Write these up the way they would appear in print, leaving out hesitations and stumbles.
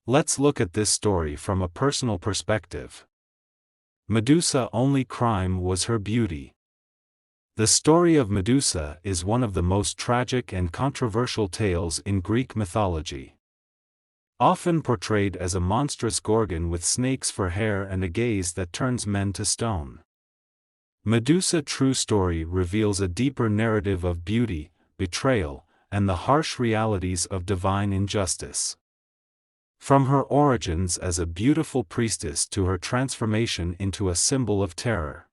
Let's look at this story from a personal perspective. Medusa's only crime was her beauty. The story of Medusa is one of the most tragic and controversial tales in Greek mythology. Often portrayed as a monstrous gorgon with snakes for hair and a gaze that turns men to stone. Medusa's true story reveals a deeper narrative of beauty, betrayal, and the harsh realities of divine injustice. From her origins as a beautiful priestess to her transformation into a symbol of terror,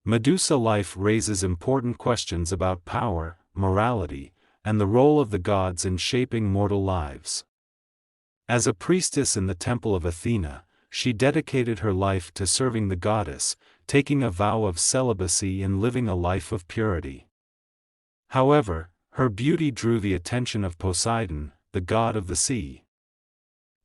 Medusa's life raises important questions about power, morality, and the role of the gods in shaping mortal lives. As a priestess in the temple of Athena, she dedicated her life to serving the goddess, taking a vow of celibacy and living a life of purity. However, her beauty drew the attention of Poseidon, the god of the sea.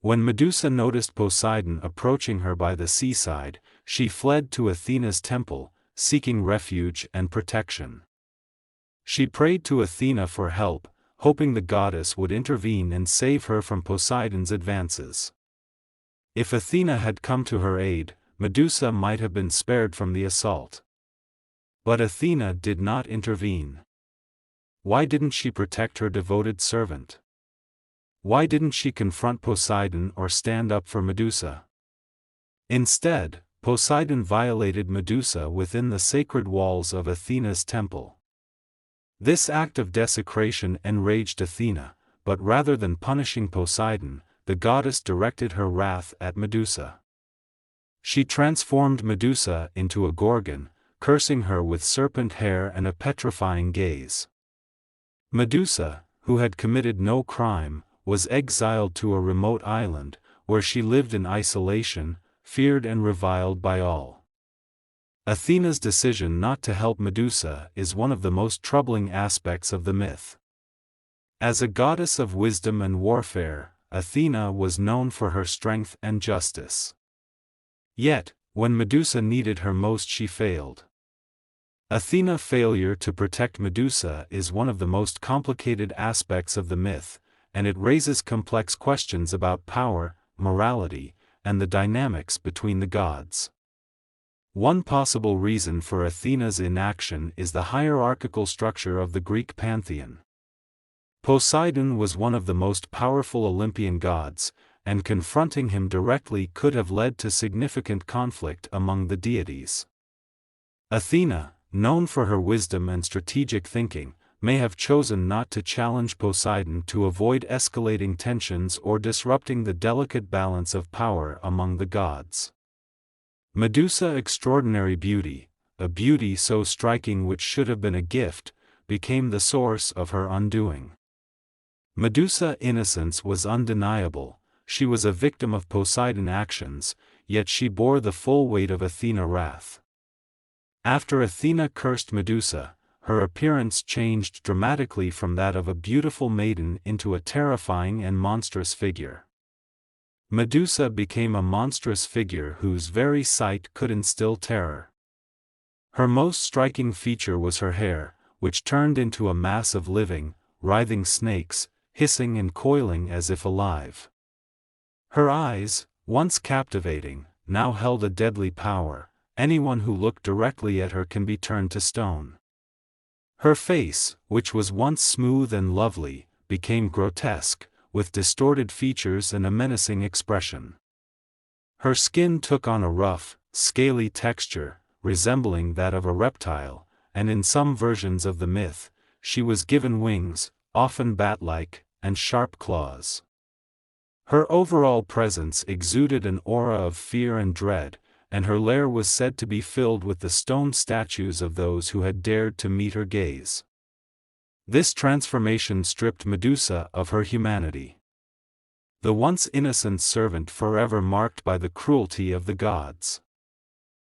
When Medusa noticed Poseidon approaching her by the seaside, she fled to Athena's temple, seeking refuge and protection. She prayed to Athena for help, hoping the goddess would intervene and save her from Poseidon's advances. If Athena had come to her aid, Medusa might have been spared from the assault. But Athena did not intervene. Why didn't she protect her devoted servant? Why didn't she confront Poseidon or stand up for Medusa? Instead, Poseidon violated Medusa within the sacred walls of Athena's temple. This act of desecration enraged Athena, but rather than punishing Poseidon, the goddess directed her wrath at Medusa. She transformed Medusa into a gorgon, cursing her with serpent hair and a petrifying gaze. Medusa, who had committed no crime, was exiled to a remote island, where she lived in isolation, feared and reviled by all. Athena's decision not to help Medusa is one of the most troubling aspects of the myth. As a goddess of wisdom and warfare, Athena was known for her strength and justice. Yet, when Medusa needed her most, she failed. Athena's failure to protect Medusa is one of the most complicated aspects of the myth, and it raises complex questions about power, morality, and the dynamics between the gods. One possible reason for Athena's inaction is the hierarchical structure of the Greek pantheon. Poseidon was one of the most powerful Olympian gods, and confronting him directly could have led to significant conflict among the deities. Athena, known for her wisdom and strategic thinking, may have chosen not to challenge Poseidon to avoid escalating tensions or disrupting the delicate balance of power among the gods. Medusa's extraordinary beauty, a beauty so striking which should have been a gift, became the source of her undoing. Medusa's innocence was undeniable. She was a victim of Poseidon's actions, yet she bore the full weight of Athena's wrath. After Athena cursed Medusa, her appearance changed dramatically from that of a beautiful maiden into a terrifying and monstrous figure. Medusa became a monstrous figure whose very sight could instill terror. Her most striking feature was her hair, which turned into a mass of living, writhing snakes, hissing and coiling as if alive. Her eyes, once captivating, now held a deadly power. Anyone who looked directly at her can be turned to stone. Her face, which was once smooth and lovely, became grotesque, with distorted features and a menacing expression. Her skin took on a rough, scaly texture, resembling that of a reptile, and in some versions of the myth, she was given wings, often bat-like, and sharp claws. Her overall presence exuded an aura of fear and dread, and her lair was said to be filled with the stone statues of those who had dared to meet her gaze. This transformation stripped Medusa of her humanity. The once innocent servant forever marked by the cruelty of the gods.